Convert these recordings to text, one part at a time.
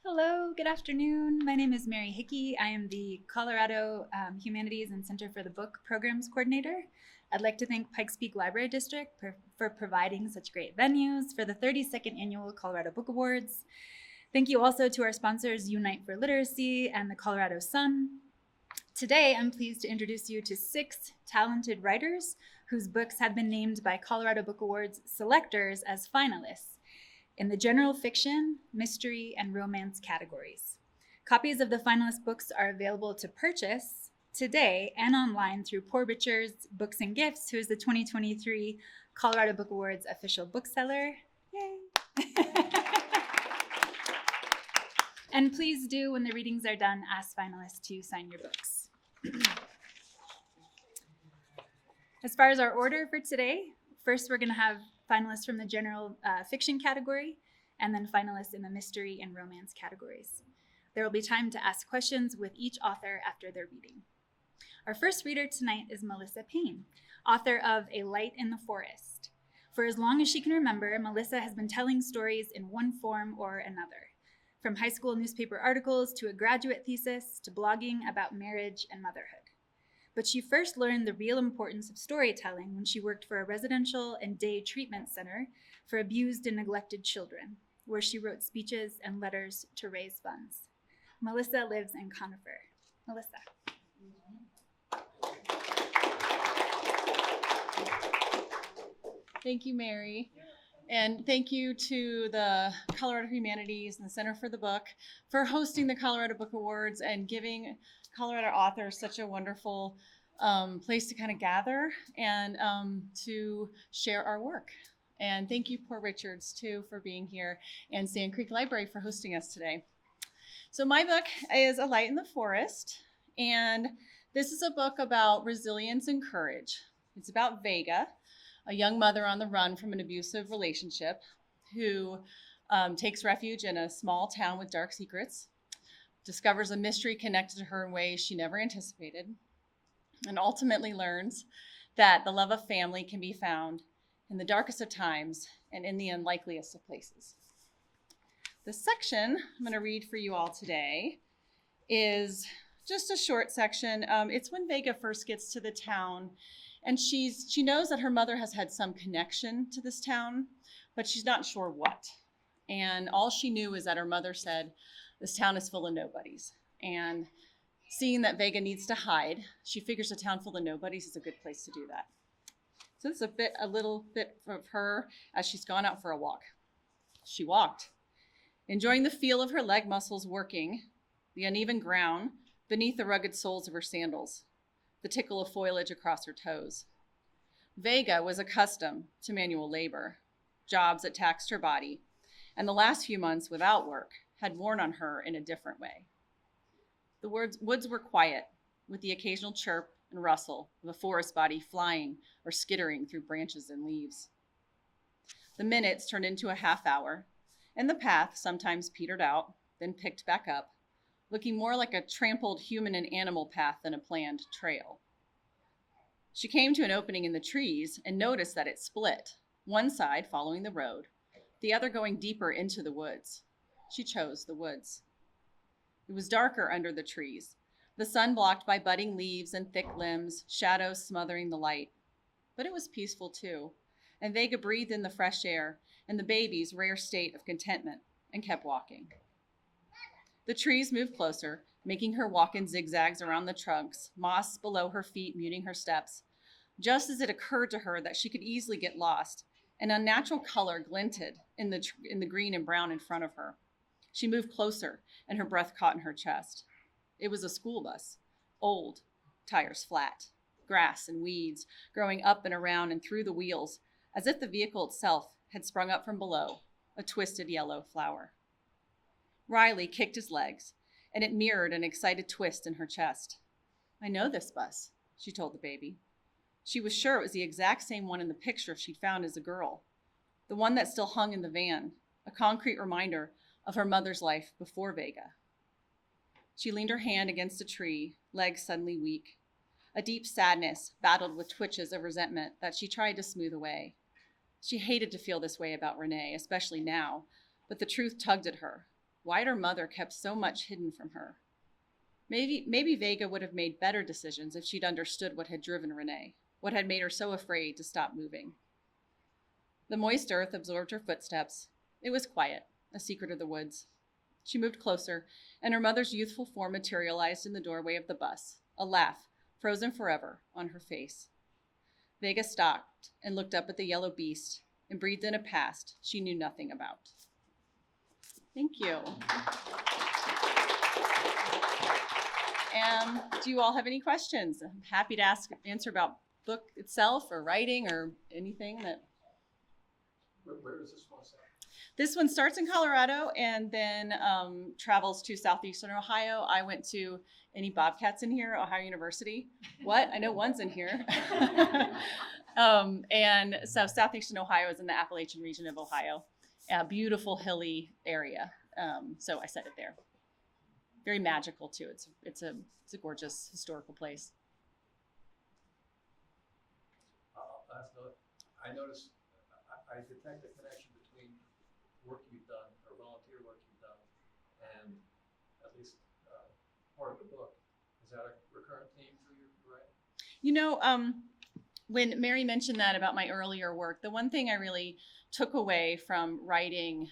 Hello, good afternoon. My name is Mary Hickey. I am the Colorado Humanities and Center for the Book Programs Coordinator. I'd like to thank Pikes Peak Library District for providing such great venues for the 32nd Annual Colorado Book Awards. Thank you also to our sponsors, Unite for Literacy and the Colorado Sun. Today, I'm pleased to introduce you to 6 talented writers whose books have been named by Colorado Book Awards selectors as finalists in the general fiction, mystery, and romance categories. Copies of the finalist books are available to purchase today and online through Poor Richard's Books and Gifts, who is the 2023 Colorado Book Awards official bookseller. Yay! And please do, when the readings are done, ask finalists to sign your books. As far as our order for today, first we're going to have finalists from the general fiction category, and then finalists in the mystery and romance categories. There will be time to ask questions with each author after their reading. Our first reader tonight is Melissa Payne, author of A Light in the Forest. For as long as she can remember, Melissa has been telling stories in one form or another, from high school newspaper articles to a graduate thesis to blogging about marriage and motherhood. But she first learned the real importance of storytelling when she worked for a residential and day treatment center for abused and neglected children, where she wrote speeches and letters to raise funds. Melissa lives in Conifer. Melissa. Thank you, Mary. And thank you to the Colorado Humanities and the Center for the Book for hosting the Colorado Book Awards and giving Colorado authors such a wonderful place to kind of gather and to share our work. And thank you, Poor Richards, too, for being here, and Sand Creek Library for hosting us today. So my book is A Light in the Forest, and this is a book about resilience and courage. It's about Vega, a young mother on the run from an abusive relationship who takes refuge in a small town with dark secrets, discovers a mystery connected to her in ways she never anticipated, and ultimately learns that the love of family can be found in the darkest of times and in the unlikeliest of places. The section I'm going to read for you all today is just a short section. It's when Vega first gets to the town, and she knows that her mother has had some connection to this town, but she's not sure what. And all she knew is that her mother said, "This town is full of nobodies." And seeing that Vega needs to hide, she figures a town full of nobodies is a good place to do that. So this is a little bit of her as she's gone out for a walk. She walked, enjoying the feel of her leg muscles working, the uneven ground beneath the rugged soles of her sandals, the tickle of foliage across her toes. Vega was accustomed to manual labor, jobs that taxed her body, and the last few months without work had worn on her in a different way. The woods were quiet, with the occasional chirp and rustle of a forest body flying or skittering through branches and leaves. The minutes turned into a half hour, and the path sometimes petered out, then picked back up, looking more like a trampled human and animal path than a planned trail. She came to an opening in the trees and noticed that it split, one side following the road, the other going deeper into the woods. She chose the woods. It was darker under the trees, the sun blocked by budding leaves and thick limbs, shadows smothering the light. But it was peaceful too, and Vega breathed in the fresh air and the baby's rare state of contentment and kept walking. The trees moved closer, making her walk in zigzags around the trunks, moss below her feet muting her steps. Just as it occurred to her that she could easily get lost, an unnatural color glinted in the green and brown in front of her. She moved closer, and her breath caught in her chest. It was a school bus, old, tires flat, grass and weeds growing up and around and through the wheels, as if the vehicle itself had sprung up from below, a twisted yellow flower. Riley kicked his legs, and it mirrored an excited twist in her chest. "I know this bus," she told the baby. She was sure it was the exact same one in the picture she'd found as a girl, the one that still hung in the van, a concrete reminder of her mother's life before Vega. She leaned her hand against a tree, legs suddenly weak. A deep sadness battled with twitches of resentment that she tried to smooth away. She hated to feel this way about Renee, especially now, but the truth tugged at her. Why had her mother kept so much hidden from her? Maybe Vega would have made better decisions if she'd understood what had driven Renee, what had made her so afraid to stop moving. The moist earth absorbed her footsteps. It was quiet, a secret of the woods. She moved closer, and her mother's youthful form materialized in the doorway of the bus, a laugh, frozen forever, on her face. Vega stopped and looked up at the yellow beast and breathed in a past she knew nothing about. Thank you. Do you all have any questions? I'm happy to answer about book itself or writing or anything that. Where does this one start? This one starts in Colorado and then travels to southeastern Ohio. I went to, any Bobcats in here? Ohio University? What? I know one's in here. And so southeastern Ohio is in the Appalachian region of Ohio, a beautiful hilly area. So I set it there. Very magical too. It's a gorgeous historical place. Last note, I noticed, I detect a connection between work you've done or volunteer work you've done and at least part of the book. Is that a recurrent theme for your writing? You know, when Mary mentioned that about my earlier work, the one thing I really took away from writing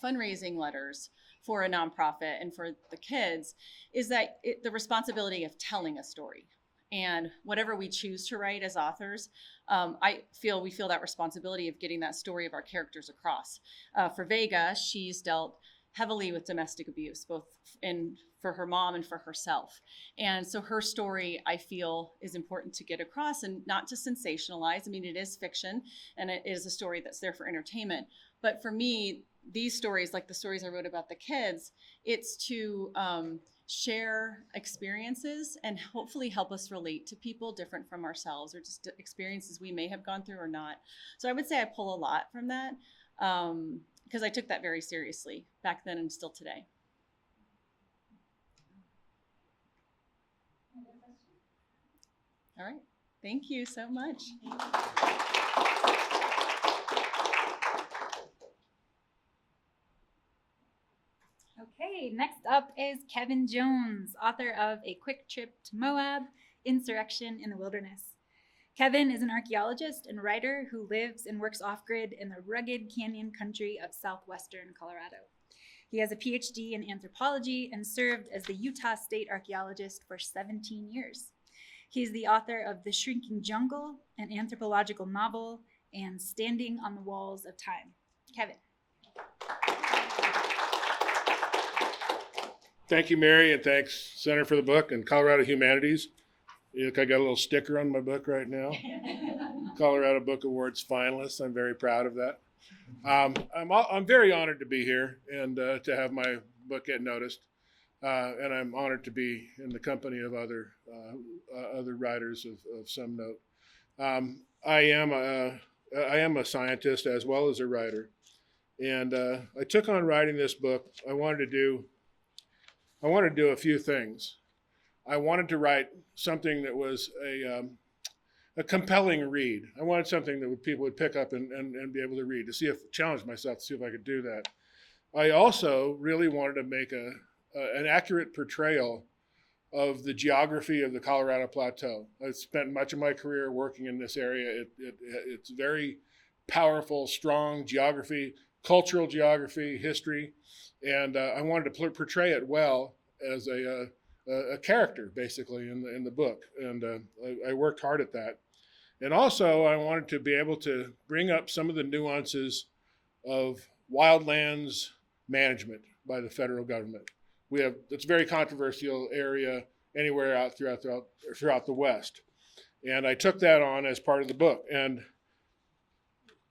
fundraising letters for a nonprofit and for the kids is that the responsibility of telling a story. And whatever we choose to write as authors, we feel that responsibility of getting that story of our characters across. For Vega, she's dealt heavily with domestic abuse, both for her mom and for herself. And so her story, I feel, is important to get across and not to sensationalize. I mean, it is fiction and it is a story that's there for entertainment. But for me, these stories, like the stories I wrote about the kids, it's to share experiences and hopefully help us relate to people different from ourselves or just experiences we may have gone through or not. So I would say I pull a lot from that because I took that very seriously back then and still today. All right. Thank you so much. Okay, next up is Kevin Jones, author of A Quick Trip to Moab, Insurrection in the Wilderness. Kevin is an archaeologist and writer who lives and works off-grid in the rugged canyon country of southwestern Colorado. He has a PhD in anthropology and served as the Utah State Archaeologist for 17 years. He's the author of The Shrinking Jungle, an anthropological novel, and Standing on the Walls of Time. Kevin. Thank you, Mary, and thanks, Center for the Book and Colorado Humanities. Look, I got a little sticker on my book right now. Colorado Book Awards finalists. I'm very proud of that. I'm very honored to be here and to have my book get noticed. And I'm honored to be in the company of other writers of some note. I am a scientist as well as a writer, and I took on writing this book. I wanted to do a few things. I wanted to write something that was a compelling read. I wanted something that people would pick up and be able to read, challenge myself to see if I could do that. I also really wanted to make an accurate portrayal of the geography of the Colorado Plateau. I spent much of my career working in this area. It's very powerful, strong geography, cultural geography, history, and I wanted to portray it well as a character, basically, in the book, and I worked hard at that. And also, I wanted to be able to bring up some of the nuances of wildlands management by the federal government. It's a very controversial area anywhere out throughout the West, and I took that on as part of the book. And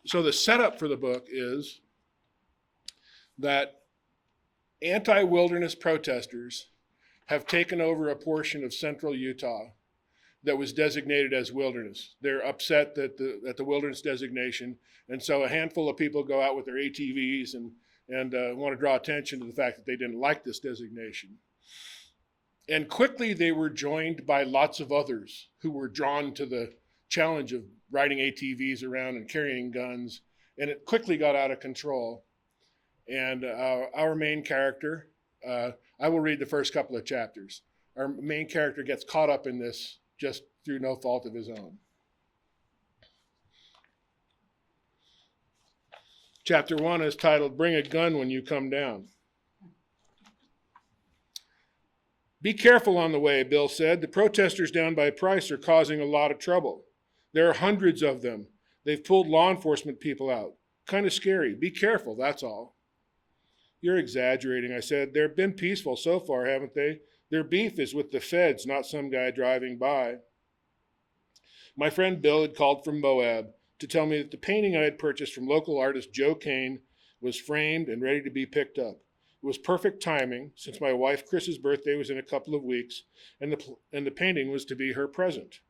so the setup for the book is that anti-wilderness protesters have taken over a portion of central Utah that was designated as wilderness. They're upset at the wilderness designation, and so a handful of people go out with their ATVs and want to draw attention to the fact that they didn't like this designation. And quickly they were joined by lots of others who were drawn to the challenge of riding ATVs around and carrying guns, and it quickly got out of control. And our main character, I will read the first couple of chapters. Our main character gets caught up in this just through no fault of his own. Chapter 1 is titled, Bring a Gun When You Come Down. Be careful on the way, Bill said. The protesters down by Price are causing a lot of trouble. There are hundreds of them. They've pulled law enforcement people out. Kind of scary. Be careful, that's all. You're exaggerating, I said. They've been peaceful so far, haven't they? Their beef is with the feds, not some guy driving by. My friend Bill had called from Moab to tell me that the painting I had purchased from local artist Joe Kane was framed and ready to be picked up. It was perfect timing, since my wife Chris's birthday was in a couple of weeks, and the painting was to be her present.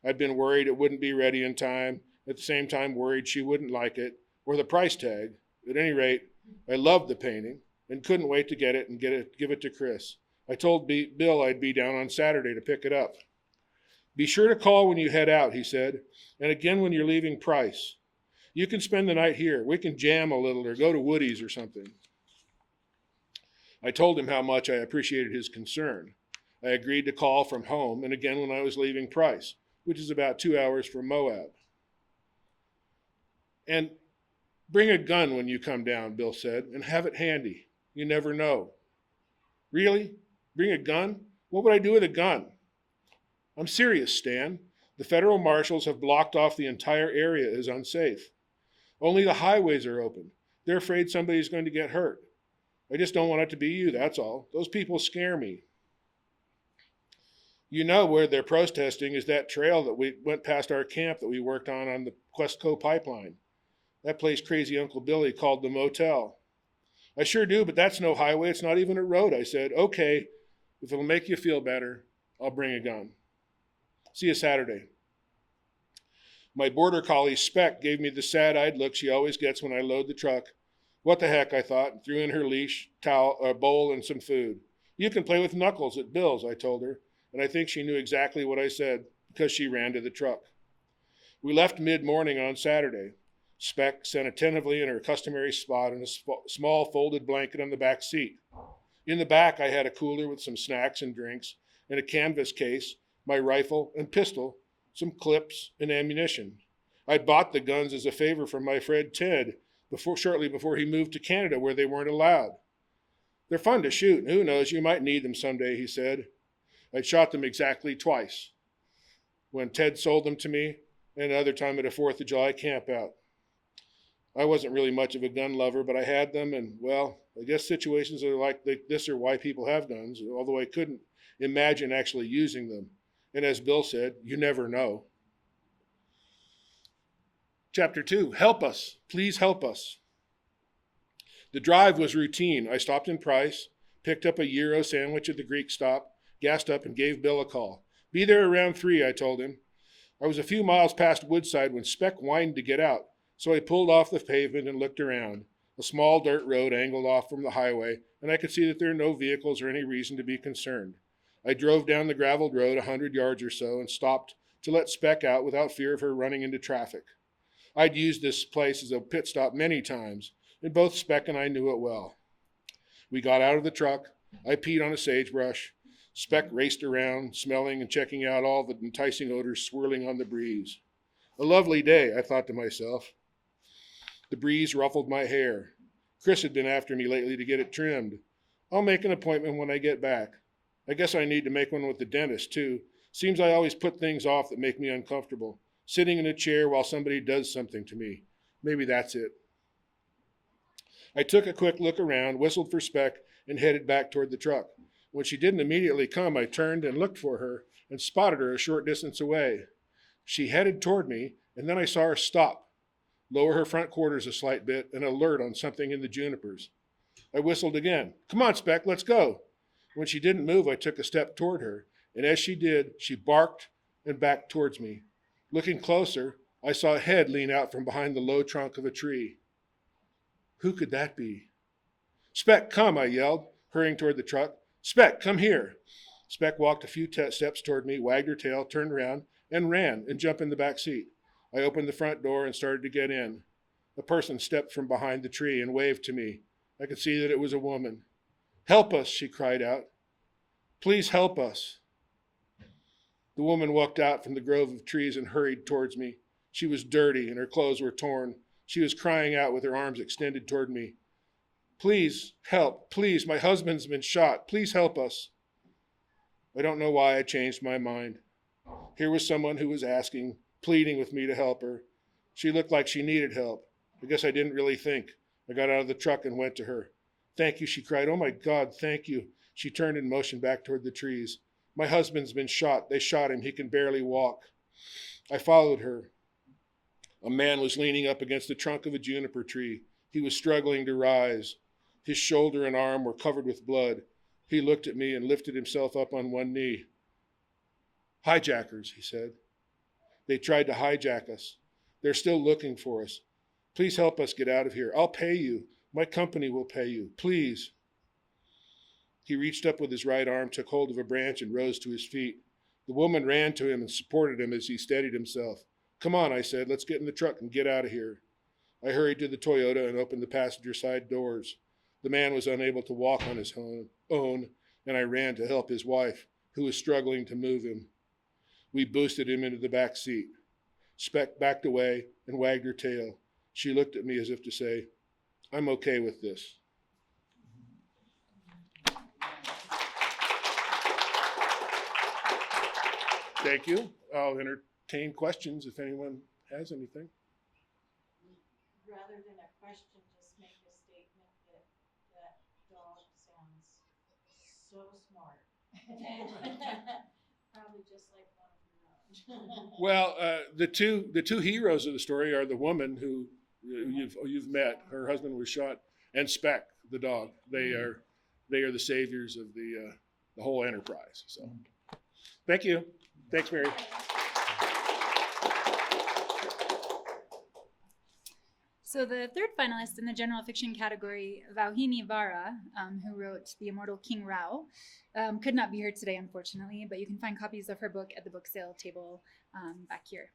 I'd been worried it wouldn't be ready in time, at the same time worried she wouldn't like it, or the price tag. At any rate, I loved the painting and couldn't wait to get it and give it to Chris. I told Bill I'd be down on Saturday to pick it up. Be sure to call when you head out, he said, and again when you're leaving Price. You can spend the night here. We can jam a little or go to Woody's or something. I told him how much I appreciated his concern. I agreed to call from home and again when I was leaving Price, which is about 2 hours from Moab. And bring a gun when you come down, Bill said, and have it handy. You never know. Really? Bring a gun? What would I do with a gun? I'm serious, Stan. The federal marshals have blocked off the entire area as unsafe. Only the highways are open. They're afraid somebody's going to get hurt. I just don't want it to be you, that's all. Those people scare me. You know where they're protesting is that trail that we went past our camp that we worked on the Questco pipeline. That place crazy Uncle Billy called the motel. I sure do, but that's no highway. It's not even a road, I said. Okay, if it'll make you feel better, I'll bring a gun. See you Saturday. My border collie, Speck, gave me the sad-eyed look she always gets when I load the truck. What the heck, I thought, and threw in her leash, towel, a bowl, and some food. You can play with Knuckles at Bill's, I told her, and I think she knew exactly what I said because she ran to the truck. We left mid-morning on Saturday. Speck sat attentively in her customary spot in a small folded blanket on the back seat. In the back, I had a cooler with some snacks and drinks, and a canvas case, my rifle and pistol, some clips and ammunition. I'd bought the guns as a favor from my friend Ted shortly before he moved to Canada where they weren't allowed. They're fun to shoot, and who knows, you might need them someday, he said. I'd shot them exactly twice, when Ted sold them to me, and another time at a 4th of July campout. I wasn't really much of a gun lover, but I had them, and, well, I guess situations are like this are why people have guns, although I couldn't imagine actually using them. And as Bill said, you never know. Chapter 2, help us. Please help us. The drive was routine. I stopped in Price, picked up a gyro sandwich at the Greek stop, gassed up, and gave Bill a call. Be there around 3, I told him. I was a few miles past Woodside when Speck whined to get out, so I pulled off the pavement and looked around. A small dirt road angled off from the highway, and I could see that there are no vehicles or any reason to be concerned. I drove down the graveled road 100 yards or so and stopped to let Speck out without fear of her running into traffic. I'd used this place as a pit stop many times, and both Speck and I knew it well. We got out of the truck. I peed on a sagebrush. Speck raced around, smelling and checking out all the enticing odors swirling on the breeze. A lovely day, I thought to myself. The breeze ruffled my hair. Chris had been after me lately to get it trimmed. I'll make an appointment when I get back. I guess I need to make one with the dentist, too. Seems I always put things off that make me uncomfortable. Sitting in a chair while somebody does something to me. Maybe that's it. I took a quick look around, whistled for Speck, and headed back toward the truck. When she didn't immediately come, I turned and looked for her and spotted her a short distance away. She headed toward me, and then I saw her stop, lower her front quarters a slight bit, and alert on something in the junipers. I whistled again. Come on, Speck, let's go. When she didn't move, I took a step toward her, and as she did, she barked and backed towards me. Looking closer, I saw a head lean out from behind the low trunk of a tree. Who could that be? Speck, come, I yelled, hurrying toward the truck. Speck, come here. Speck walked a few steps toward me, wagged her tail, turned around, and ran and jumped in the back seat. I opened the front door and started to get in. A person stepped from behind the tree and waved to me. I could see that it was a woman. "Help us," she cried out. "Please help us." The woman walked out from the grove of trees and hurried towards me. She was dirty and her clothes were torn. She was crying out with her arms extended toward me. "Please, help, please, my husband's been shot. Please help us." I don't know why I changed my mind. Here was someone who was asking, pleading with me to help her. She looked like she needed help. I guess I didn't really think. I got out of the truck and went to her. "Thank you," she cried. "Oh my God, thank you." She turned and motioned back toward the trees. "My husband's been shot. They shot him. He can barely walk." I followed her. A man was leaning up against the trunk of a juniper tree. He was struggling to rise. His shoulder and arm were covered with blood. He looked at me and lifted himself up on one knee. "Hijackers," he said. "They tried to hijack us. They're still looking for us. Please help us get out of here. I'll pay you. My company will pay you. Please." He reached up with his right arm, took hold of a branch, and rose to his feet. The woman ran to him and supported him as he steadied himself. "Come on," I said. "Let's get in the truck and get out of here." I hurried to the Toyota and opened the passenger side doors. The man was unable to walk on his own, and I ran to help his wife, who was struggling to move him. We boosted him into the back seat. Speck backed away and wagged her tail. She looked at me as if to say, "I'm okay with this." Thank you. I'll entertain questions if anyone has anything. Rather than a question, just make a statement that that dog sounds so smart. Probably just like one of your own. Well, the two heroes of the story are the woman who you've met. Her husband was shot, and Speck, the dog. They are the saviors of the whole enterprise. So, thank you. Thanks, Mary. So the third finalist in the general fiction category, Vauhini Vara, who wrote The Immortal King Rao, could not be here today, unfortunately, but you can find copies of her book at the book sale table back here.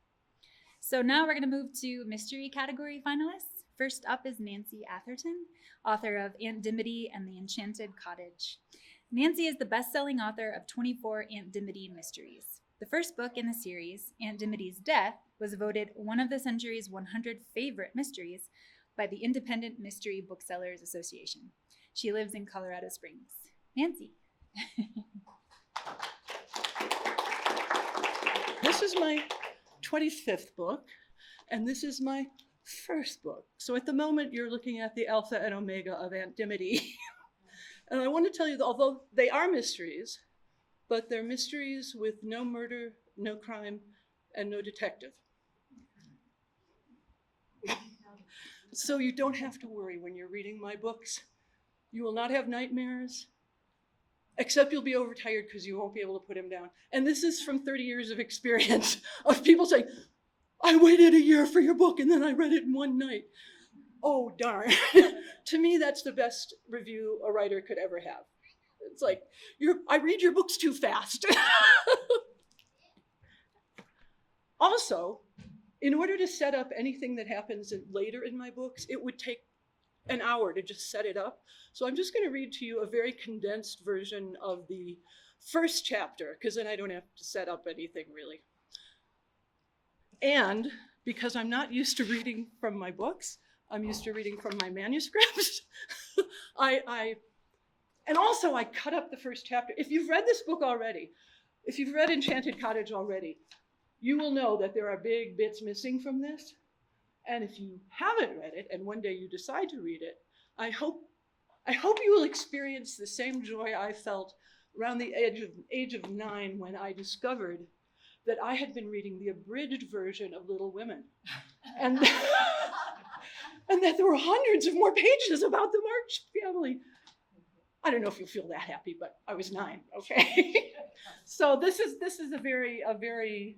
So now we're going to move to mystery category finalists. First up is Nancy Atherton, author of Aunt Dimity and the Enchanted Cottage. Nancy is the best-selling author of 24 Aunt Dimity mysteries. The first book in the series, Aunt Dimity's Death, was voted one of the century's 100 favorite mysteries by the Independent Mystery Booksellers Association. She lives in Colorado Springs. Nancy. This is my 25th book, and this is my first book. So at the moment, you're looking at the alpha and omega of Aunt Dimity. And I want to tell you that although they are mysteries, but they're mysteries with no murder, no crime, and no detective. So you don't have to worry when you're reading my books. You will not have nightmares, except you'll be overtired because you won't be able to put him down. And this is from 30 years of experience of people saying, "I waited a year for your book and then I read it in one night." Oh, darn. To me, that's the best review a writer could ever have. It's like, I read your books too fast. Also, in order to set up anything that happens later in my books, it would take an hour to just set it up. So I'm just going to read to you a very condensed version of the first chapter, because then I don't have to set up anything really. And because I'm not used to reading from my books, I'm used to reading from my manuscripts. And also I cut up the first chapter. If you've read this book already, if you've read Enchanted Cottage already, you will know that there are big bits missing from this. And if you haven't read it, and one day you decide to read it, I hope you will experience the same joy I felt around the age of 9 when I discovered that I had been reading the abridged version of Little Women. And, and that there were hundreds of more pages about the March family. I don't know if you'll feel that happy, but I was 9, okay? So this is a very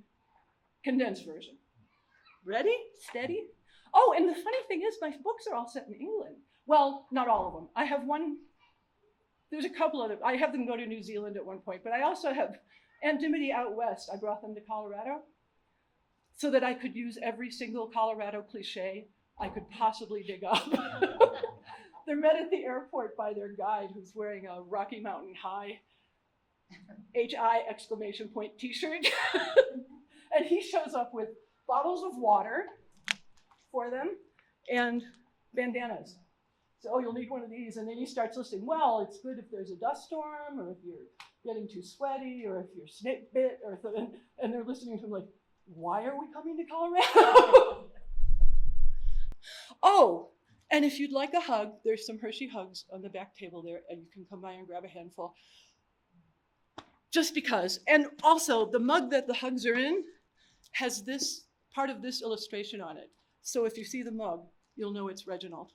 condensed version. Ready? Steady? Oh, and the funny thing is my books are all set in England. Well, not all of them. I have one, there's a couple other, I have them go to New Zealand at one point, but I also have Aunt Dimity out west. I brought them to Colorado so that I could use every single Colorado cliche I could possibly dig up. They're met at the airport by their guide who's wearing a Rocky Mountain High HI exclamation point t-shirt. And he shows up with bottles of water for them and bandanas. So, oh, you'll need one of these. And then he starts listing, well, it's good if there's a dust storm, or if you're getting too sweaty, or if you're snake bit, or and they're listening to him like, why are we coming to Colorado? Oh, and if you'd like a hug, there's some Hershey hugs on the back table there, and you can come by and grab a handful. Just because. And also, the mug that the hugs are in has this part of this illustration on it. So if you see the mug, you'll know it's Reginald,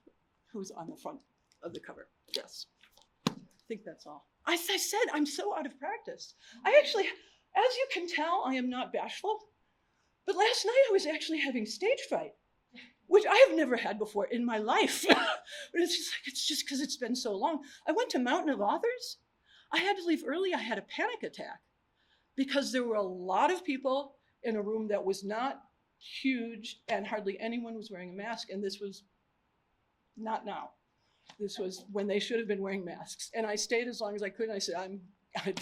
who's on the front of the cover. Yes. I think that's all. As I said, I'm so out of practice. I actually, as you can tell, I am not bashful. But last night I was actually having stage fright, which I have never had before in my life. But it's just because it's been so long. I went to Mountain of Authors. I had to leave early. I had a panic attack because there were a lot of people in a room that was not huge and hardly anyone was wearing a mask. And this was not now. This was when they should have been wearing masks. And I stayed as long as I could. And I said,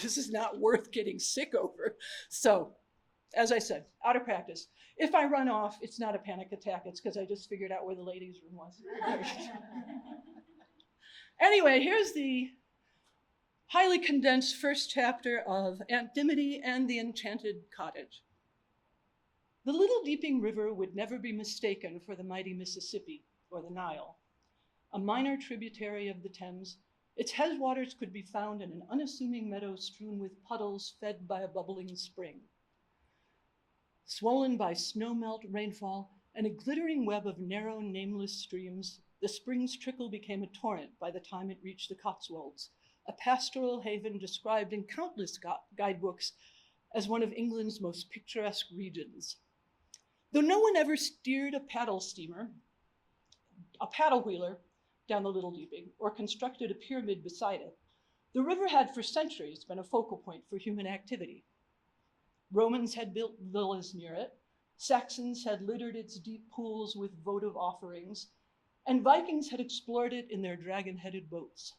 this is not worth getting sick over. So, as I said, out of practice. If I run off, it's not a panic attack. It's because I just figured out where the ladies' room was. Anyway, here's the highly condensed first chapter of Aunt Dimity and the Enchanted Cottage. The Little Deeping River would never be mistaken for the mighty Mississippi or the Nile. A minor tributary of the Thames, its headwaters could be found in an unassuming meadow strewn with puddles fed by a bubbling spring. Swollen by snowmelt, rainfall, and a glittering web of narrow, nameless streams, the spring's trickle became a torrent by the time it reached the Cotswolds, a pastoral haven described in countless guidebooks as one of England's most picturesque regions. Though no one ever steered a paddle wheeler down the Little Deeping, or constructed a pyramid beside it, the river had for centuries been a focal point for human activity. Romans had built villas near it, Saxons had littered its deep pools with votive offerings, and Vikings had explored it in their dragon-headed boats.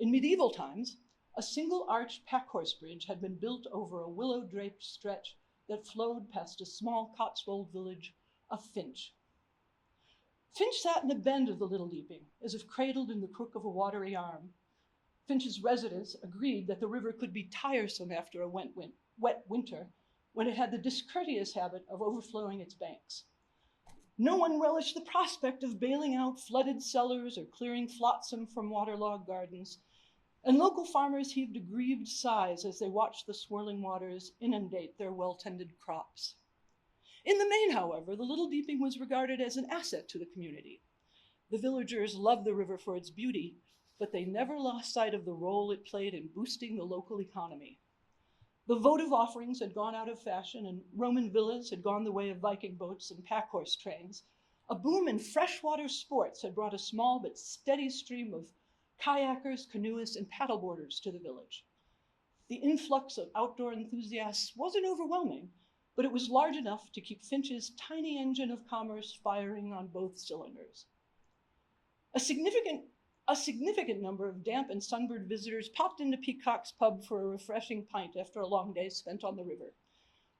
In medieval times, a single-arched packhorse bridge had been built over a willow-draped stretch that flowed past a small Cotswold village of Finch. Finch sat in a bend of the Little Deeping, as if cradled in the crook of a watery arm. Finch's residents agreed that the river could be tiresome after a wet winter, when it had the discourteous habit of overflowing its banks. No one relished the prospect of bailing out flooded cellars or clearing flotsam from waterlogged gardens, and local farmers heaved aggrieved sighs as they watched the swirling waters inundate their well-tended crops. In the main, however, the Little Deeping was regarded as an asset to the community. The villagers loved the river for its beauty, but they never lost sight of the role it played in boosting the local economy. The votive offerings had gone out of fashion, and Roman villas had gone the way of Viking boats and packhorse trains. A boom in freshwater sports had brought a small but steady stream of kayakers, canoeists, and paddleboarders to the village. The influx of outdoor enthusiasts wasn't overwhelming, but it was large enough to keep Finch's tiny engine of commerce firing on both cylinders. A significant number of damp and sunburned visitors popped into Peacock's pub for a refreshing pint after a long day spent on the river.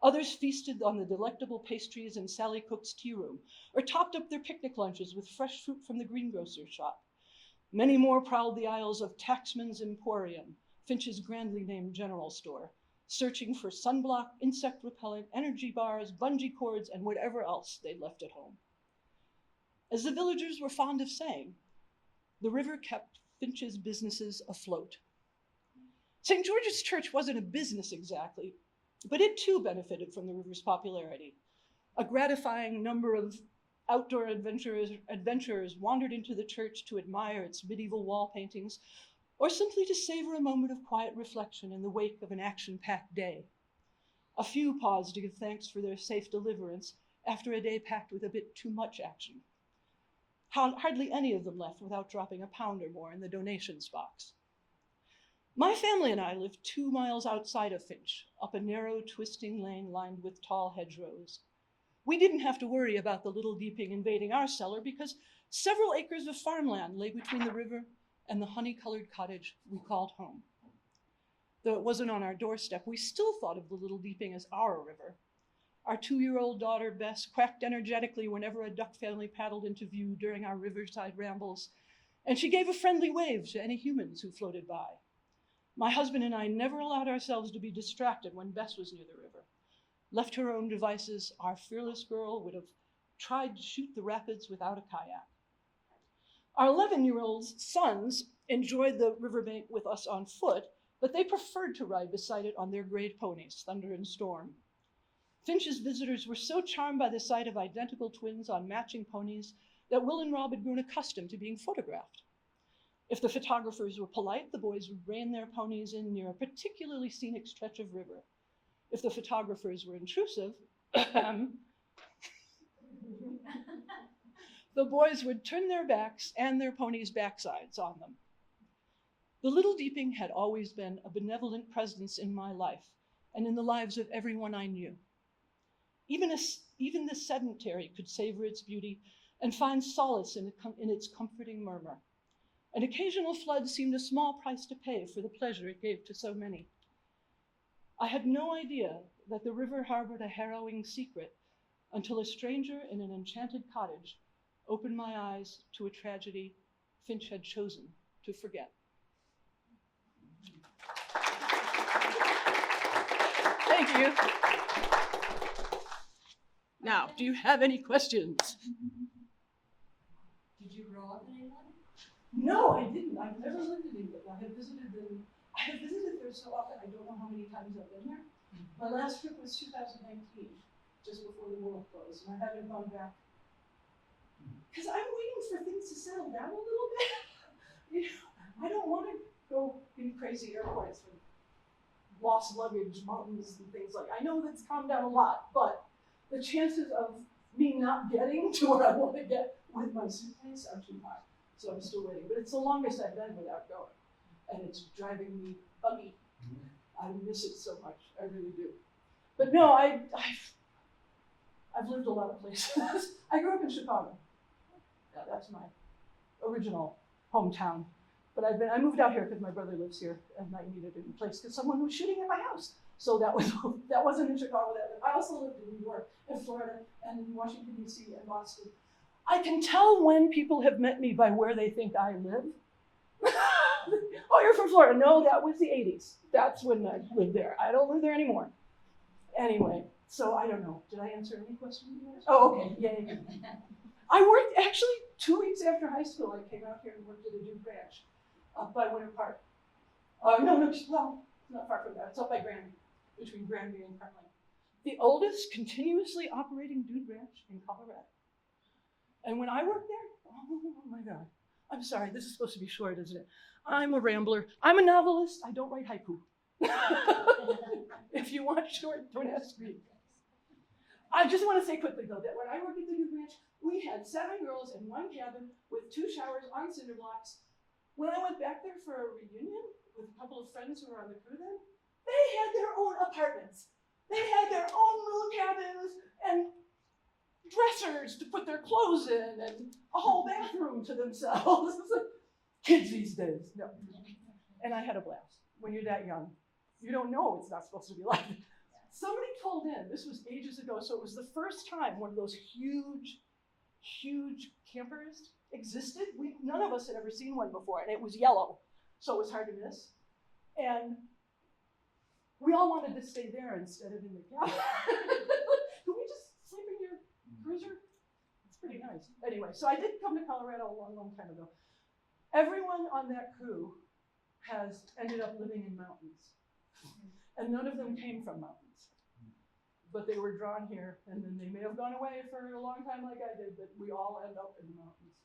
Others feasted on the delectable pastries in Sally Cook's tea room, or topped up their picnic lunches with fresh fruit from the greengrocer's shop. Many more prowled the aisles of Taxman's Emporium, Finch's grandly named general store, searching for sunblock, insect repellent, energy bars, bungee cords, and whatever else they'd left at home. As the villagers were fond of saying, the river kept Finch's businesses afloat. St. George's Church wasn't a business exactly, but it too benefited from the river's popularity. A gratifying number of outdoor adventurers wandered into the church to admire its medieval wall paintings, or simply to savor a moment of quiet reflection in the wake of an action-packed day. A few paused to give thanks for their safe deliverance after a day packed with a bit too much action. Hardly any of them left without dropping a pound or more in the donations box. My family and I lived 2 miles outside of Finch, up a narrow, twisting lane lined with tall hedgerows. We didn't have to worry about the Little Deeping invading our cellar because several acres of farmland lay between the river and the honey-colored cottage we called home. Though it wasn't on our doorstep, we still thought of the Little Deeping as our river. Our 2-year-old daughter, Bess, quacked energetically whenever a duck family paddled into view during our riverside rambles, and she gave a friendly wave to any humans who floated by. My husband and I never allowed ourselves to be distracted when Bess was near the river. Left to her own devices, our fearless girl would have tried to shoot the rapids without a kayak. Our 11-year-old sons enjoyed the riverbank with us on foot, but they preferred to ride beside it on their gray ponies, Thunder and Storm. Finch's visitors were so charmed by the sight of identical twins on matching ponies that Will and Rob had grown accustomed to being photographed. If the photographers were polite, the boys would rein their ponies in near a particularly scenic stretch of river. If the photographers were intrusive, the boys would turn their backs and their ponies' backsides on them. The Little Deeping had always been a benevolent presence in my life and in the lives of everyone I knew. Even the sedentary could savor its beauty and find solace in its comforting murmur. An occasional flood seemed a small price to pay for the pleasure it gave to so many. I had no idea that the river harbored a harrowing secret until a stranger in an enchanted cottage opened my eyes to a tragedy Finch had chosen to forget. Thank you. Now, do you have any questions? Did you grow up in England? No, I didn't. I've never lived in England. I have visited there so often, I don't know how many times I've been there. My last trip was 2019, just before the world closed, and I haven't gone back. Because I'm waiting for things to settle down a little bit. You know, I don't want to go in crazy airports with lost luggage, mountains, and things like that. I know that's calmed down a lot, but the chances of me not getting to where I want to get with my suitcase are too high. So I'm still waiting. But it's the longest I've been without going. And it's driving me buggy. I miss it so much. I really do. But no, I've lived a lot of places. I grew up in Chicago. Yeah, that's my original hometown. But I moved out here because my brother lives here, and I needed a new place because someone was shooting at my house. So that wasn't in Chicago. I also lived in New York and Florida and in Washington, D.C. and Boston. I can tell when people have met me by where they think I live. Oh, you're from Florida. No, that was the 80s. That's when I lived there. I don't live there anymore. Anyway, so I don't know. Did I answer any questions you guys? Oh, okay. Yay. I worked, actually, 2 weeks after high school, I came out here and worked at a Duke Ranch up by Winter Park. No, well, not far from that. It's up by Granby, between Granby and Kirtland. The oldest continuously operating dude ranch in Colorado. And when I worked there, oh my God. I'm sorry, this is supposed to be short, isn't it? I'm a rambler. I'm a novelist. I don't write haiku. If you want short, don't ask me. I just want to say quickly, though, that when I worked at the Duke Ranch, we had 7 girls in 1 cabin with 2 showers on cinder blocks. When I went back there for a reunion with a couple of friends who were on the crew then, they had their own apartments. They had their own little cabins and dressers to put their clothes in and a whole bathroom to themselves. It's like kids these days. No. And I had a blast. When you're that young, you don't know it's not supposed to be like it. Somebody called in, this was ages ago, so it was the first time one of those huge campers existed. None of us had ever seen one before, and it was yellow, so it was hard to miss. And we all wanted to stay there instead of in the cabin. Can we just sleep in your cruiser? It's pretty nice. Anyway, so I did come to Colorado a long time ago. Everyone on that crew has ended up living in mountains. And none of them came from mountains. But they were drawn here, and then they may have gone away for a long time like I did, but we all end up in the mountains.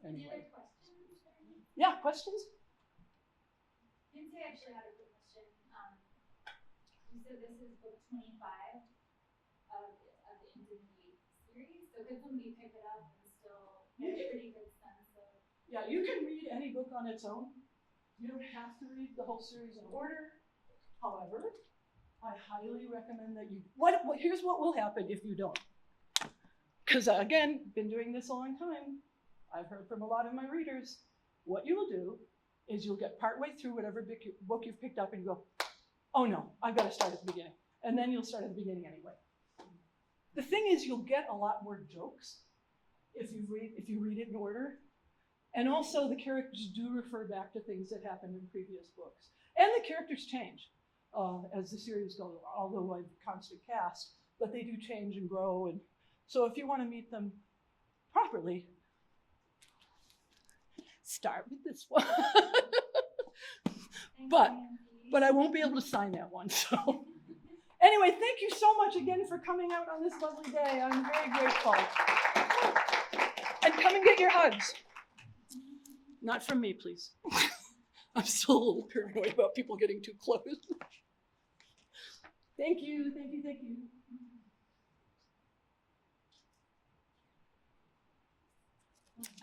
Anyway. Yeah, questions? Lindsay actually had a quick question. You said this is book 25 of the Dimity series, so could somebody pick it up and still get a pretty good sense of? Yeah, you can read any book on its own. You don't have to read the whole series in order. However, I highly recommend that you, here's what will happen if you don't. Because again, been doing this a long time. I've heard from a lot of my readers. What you will do is you'll get partway through whatever book you've picked up and go, oh no, I've got to start at the beginning. And then you'll start at the beginning anyway. The thing is, you'll get a lot more jokes if you read it in order. And also the characters do refer back to things that happened in previous books. And the characters change as the series goes, although I've constant cast, but they do change and grow. And so if you want to meet them properly, start with this one. But I won't be able to sign that one, so. Anyway, thank you so much again for coming out on this lovely day. I'm very grateful. And come and get your hugs. Not from me, please. I'm still a little paranoid about people getting too close. Thank you, thank you, thank you.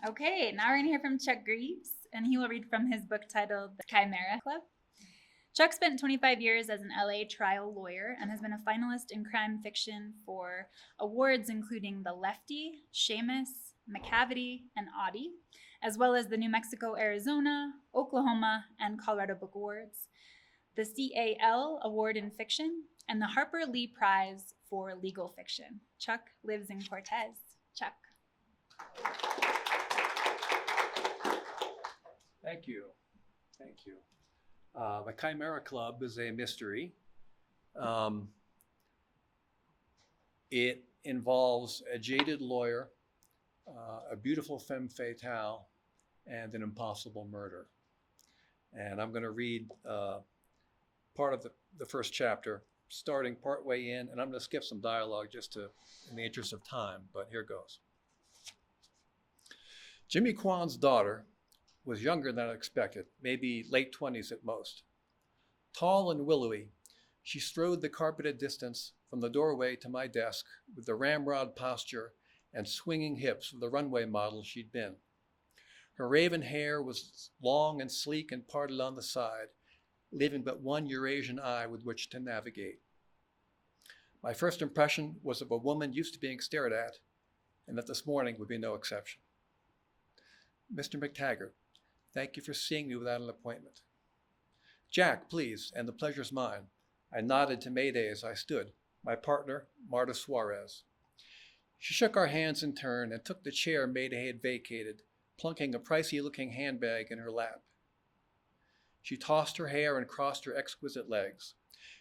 Okay, now we're going to hear from Chuck Greaves, and he will read from his book titled The Chimera Club. Chuck spent 25 years as an LA trial lawyer and has been a finalist in crime fiction for awards including the Lefty, Seamus, McCavity, and Audie, as well as the New Mexico, Arizona, Oklahoma, and Colorado Book Awards, the CAL Award in Fiction, and the Harper Lee Prize for Legal Fiction. Chuck lives in Cortez. Chuck. Thank you. Thank you. The Chimera Club is a mystery. It involves a jaded lawyer, a beautiful femme fatale, and an impossible murder. And I'm going to read part of the first chapter, starting partway in, and I'm going to skip some dialogue just in the interest of time, but here goes. Jimmy Kwan's daughter was younger than I expected, maybe late 20s at most. Tall and willowy, she strode the carpeted distance from the doorway to my desk with the ramrod posture and swinging hips of the runway model she'd been. Her raven hair was long and sleek and parted on the side, leaving but one Eurasian eye with which to navigate. My first impression was of a woman used to being stared at, and that this morning would be no exception. Mr. McTaggart, thank you for seeing me without an appointment. Jack, please, and the pleasure's mine. I nodded to Mayday as I stood, my partner, Marta Suarez. She shook our hands in turn and took the chair Mayday had vacated, plunking a pricey-looking handbag in her lap. She tossed her hair and crossed her exquisite legs.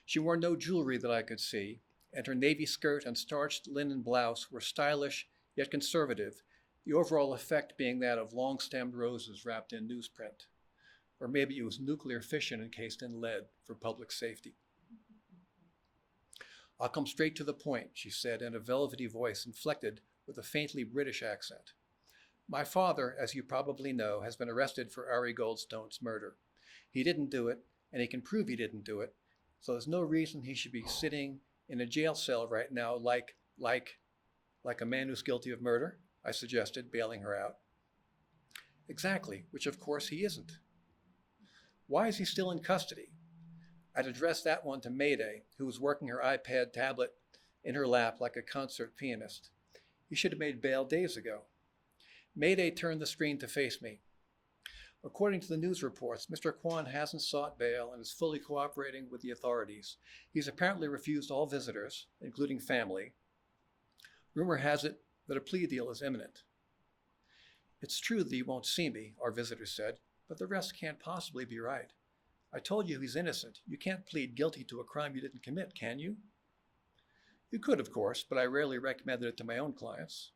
She wore no jewelry that I could see, and her navy skirt and starched linen blouse were stylish yet conservative, the overall effect being that of long-stemmed roses wrapped in newsprint. Or maybe it was nuclear fission encased in lead for public safety. I'll come straight to the point, she said in a velvety voice inflected with a faintly British accent. My father, as you probably know, has been arrested for Ari Goldstone's murder. He didn't do it, and he can prove he didn't do it, so there's no reason he should be sitting in a jail cell right now like a man who's guilty of murder, I suggested, bailing her out. Exactly, which of course he isn't. Why is he still in custody? I'd addressed that one to Mayday, who was working her iPad tablet in her lap like a concert pianist. He should have made bail days ago. Mayday turned the screen to face me. According to the news reports, Mr. Kwan hasn't sought bail and is fully cooperating with the authorities. He's apparently refused all visitors, including family. Rumor has it that a plea deal is imminent. It's true that he won't see me, our visitor said, but the rest can't possibly be right. I told you he's innocent. You can't plead guilty to a crime you didn't commit, can you? You could, of course, but I rarely recommended it to my own clients.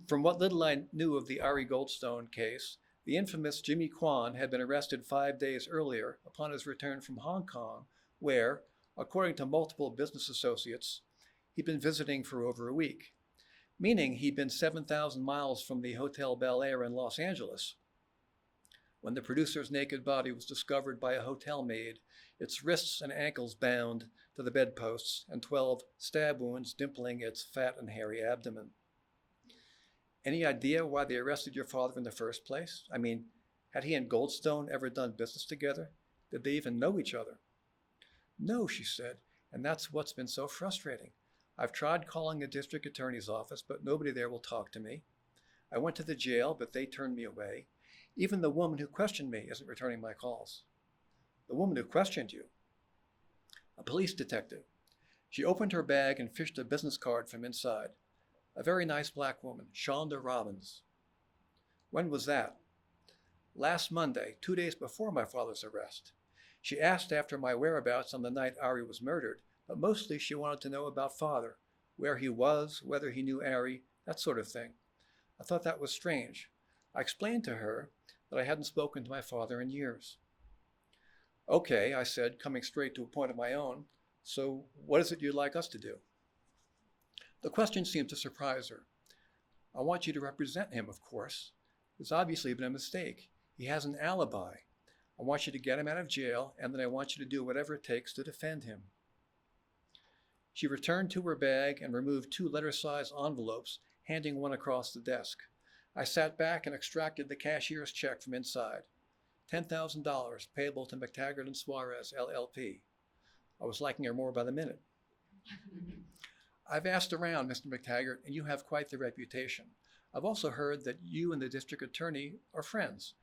From what little I knew of the Ari Goldstone case, the infamous Jimmy Kwan had been arrested 5 days earlier upon his return from Hong Kong, where, according to multiple business associates, he'd been visiting for over a week, meaning he'd been 7,000 miles from the Hotel Bel Air in Los Angeles. When the producer's naked body was discovered by a hotel maid, its wrists and ankles bound to the bedposts and 12 stab wounds dimpling its fat and hairy abdomen. Any idea why they arrested your father in the first place? I mean, had he and Goldstone ever done business together? Did they even know each other? No, she said. And that's what's been so frustrating. I've tried calling the district attorney's office, but nobody there will talk to me. I went to the jail, but they turned me away. Even the woman who questioned me isn't returning my calls. The woman who questioned you, a police detective. She opened her bag and fished a business card from inside. A very nice black woman, Shonda Robbins. When was that? Last Monday, 2 days before my father's arrest. She asked after my whereabouts on the night Ari was murdered, but mostly she wanted to know about father, where he was, whether he knew Ari, that sort of thing. I thought that was strange. I explained to her that I hadn't spoken to my father in years. Okay, I said, coming straight to a point of my own, so what is it you'd like us to do? The question seemed to surprise her. I want you to represent him, of course. It's obviously been a mistake. He has an alibi. I want you to get him out of jail, and then I want you to do whatever it takes to defend him. She returned to her bag and removed 2 letter-sized envelopes, handing one across the desk. I sat back and extracted the cashier's check from inside. $10,000 payable to McTaggart and Suarez, LLP. I was liking her more by the minute. I've asked around, Mr. McTaggart, and you have quite the reputation. I've also heard that you and the district attorney are friends.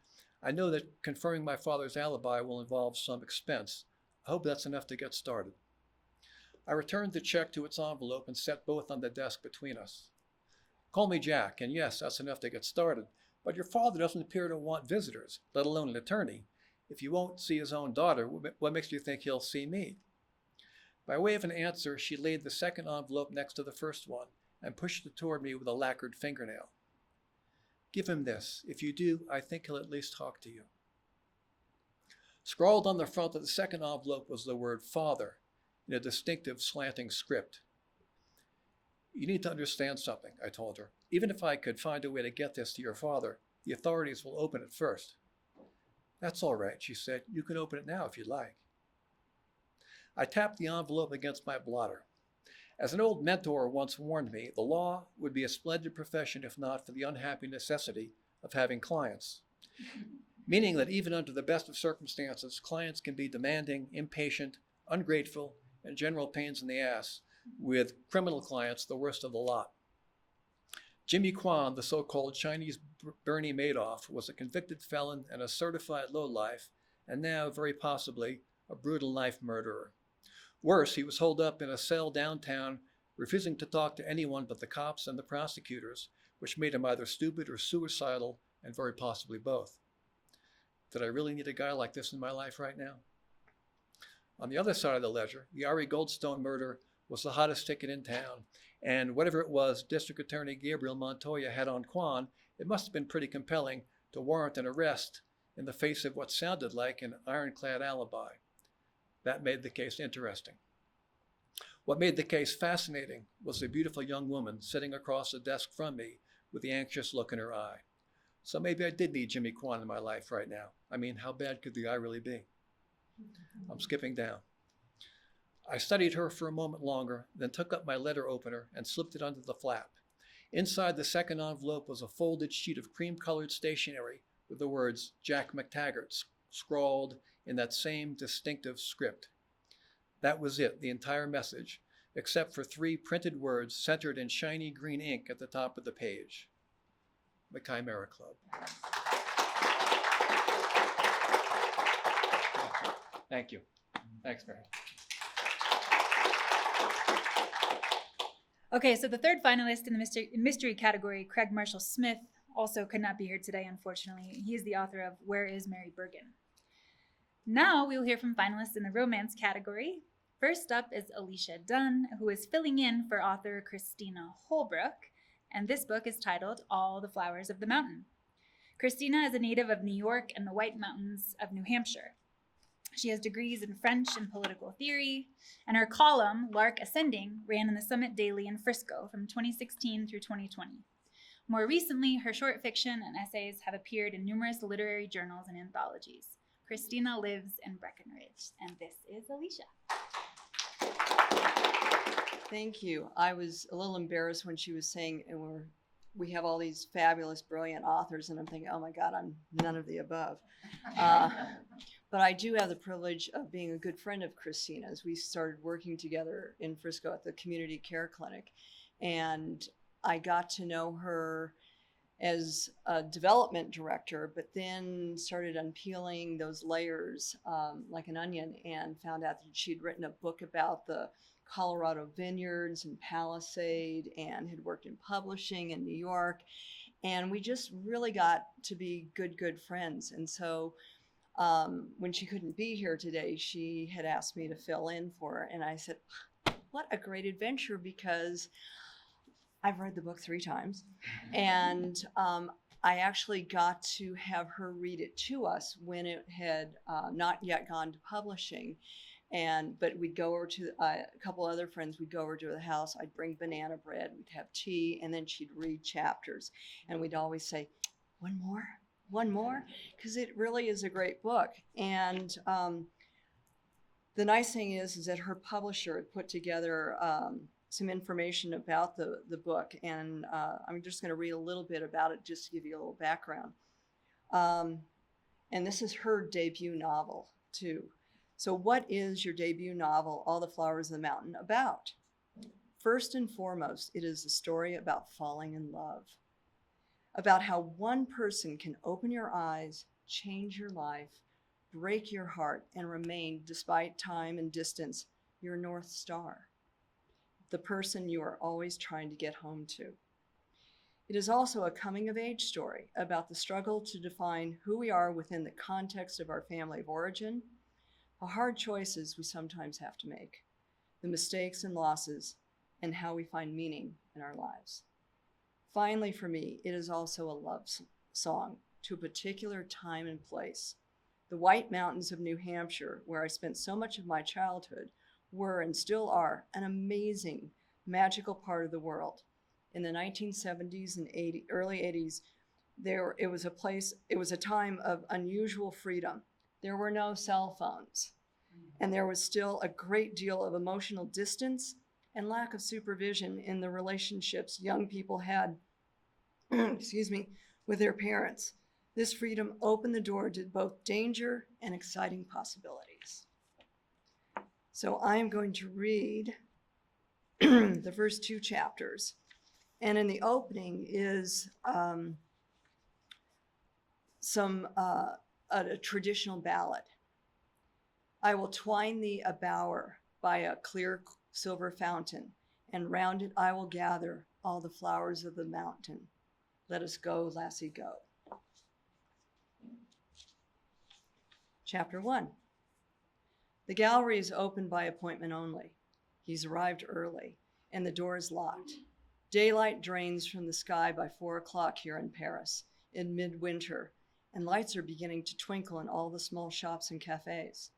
I know that confirming my father's alibi will involve some expense. I hope that's enough to get started. I returned the check to its envelope and set both on the desk between us. Call me Jack, and yes, that's enough to get started, but your father doesn't appear to want visitors, let alone an attorney. If you won't see his own daughter, what makes you think he'll see me? By way of an answer, she laid the second envelope next to the first one and pushed it toward me with a lacquered fingernail. Give him this. If you do, I think he'll at least talk to you. Scrawled on the front of the second envelope was the word father in a distinctive slanting script. You need to understand something, I told her. Even if I could find a way to get this to your father, the authorities will open it first. That's all right, she said. You can open it now if you'd like. I tapped the envelope against my blotter. As an old mentor once warned me, the law would be a splendid profession if not for the unhappy necessity of having clients. Meaning that even under the best of circumstances, clients can be demanding, impatient, ungrateful, and general pains in the ass, with criminal clients the worst of the lot. Jimmy Kwan, the so-called Chinese Bernie Madoff, was a convicted felon and a certified lowlife, and now, very possibly, a brutal knife murderer. Worse, he was holed up in a cell downtown, refusing to talk to anyone but the cops and the prosecutors, which made him either stupid or suicidal, and very possibly both. Did I really need a guy like this in my life right now? On the other side of the ledger, the Ari Goldstone murder was the hottest ticket in town, and whatever it was District Attorney Gabriel Montoya had on Kwan, it must have been pretty compelling to warrant an arrest in the face of what sounded like an ironclad alibi. That made the case interesting. What made the case fascinating was the beautiful young woman sitting across the desk from me with the anxious look in her eye. So maybe I did need Jimmy Kwan in my life right now. I mean, how bad could the guy really be? I'm skipping down. I studied her for a moment longer, then took up my letter opener and slipped it under the flap. Inside the second envelope was a folded sheet of cream-colored stationery with the words Jack McTaggart scrawled in that same distinctive script. That was it, the entire message, except for 3 printed words centered in shiny green ink at the top of the page. The Chimera Club. Thank you. Thanks, Mary. Okay, so the third finalist in the mystery category, Craig Marshall Smith, also could not be here today, unfortunately. He is the author of Where is Mary Bergen? Now we will hear from finalists in the romance category. First up is Alicia Dunn, who is filling in for author Christina Holbrook, and this book is titled All the Flowers of the Mountain. Christina is a native of New York and the White Mountains of New Hampshire. She has degrees in French and political theory, and her column, Lark Ascending, ran in the Summit Daily in Frisco from 2016 through 2020. More recently, her short fiction and essays have appeared in numerous literary journals and anthologies. Christina lives in Breckenridge, and this is Alicia. Thank you. I was a little embarrassed when she was saying, and we're we have all these fabulous, brilliant authors, and I'm thinking, oh my God, I'm none of the above. But I do have the privilege of being a good friend of Christina's. We started working together in Frisco at the community care clinic, and I got to know her as a development director, but then started unpeeling those layers like an onion, and found out that she'd written a book about the Colorado vineyards and Palisade, and had worked in publishing in New York. And we just really got to be good friends. And so when she couldn't be here today, she had asked me to fill in for her. And I said, what a great adventure, because I've read the book 3 times. And I actually got to have her read it to us when it had not yet gone to publishing. But we'd go over to a couple other friends, we'd go over to the house, I'd bring banana bread, we'd have tea, and then she'd read chapters. And we'd always say, one more, because it really is a great book. And the nice thing is that her publisher had put together some information about the book, and I'm just going to read a little bit about it just to give you a little background. And this is her debut novel, too. So what is your debut novel, All the Flowers of the Mountain, about? First and foremost, it is a story about falling in love, about how one person can open your eyes, change your life, break your heart, and remain, despite time and distance, your North Star, the person you are always trying to get home to. It is also a coming-of-age story about the struggle to define who we are within the context of our family of origin, the hard choices we sometimes have to make, the mistakes and losses, and how we find meaning in our lives. Finally, for me, it is also a love song to a particular time and place. The White Mountains of New Hampshire, where I spent so much of my childhood, were and still are an amazing, magical part of the world. In the 1970s and early 80s, it was a time of unusual freedom. There were no cell phones, and there was still a great deal of emotional distance and lack of supervision in the relationships young people had, with their parents. This freedom opened the door to both danger and exciting possibilities. So I am going to read the first 2 chapters. And in the opening is a traditional ballad. I will twine thee a bower by a clear silver fountain, and round it I will gather all the flowers of the mountain. Let us go, lassie, go. Chapter 1. The gallery is open by appointment only. He's arrived early, and the door is locked. Daylight drains from the sky by 4 o'clock here in Paris, in midwinter, and lights are beginning to twinkle in all the small shops and cafes.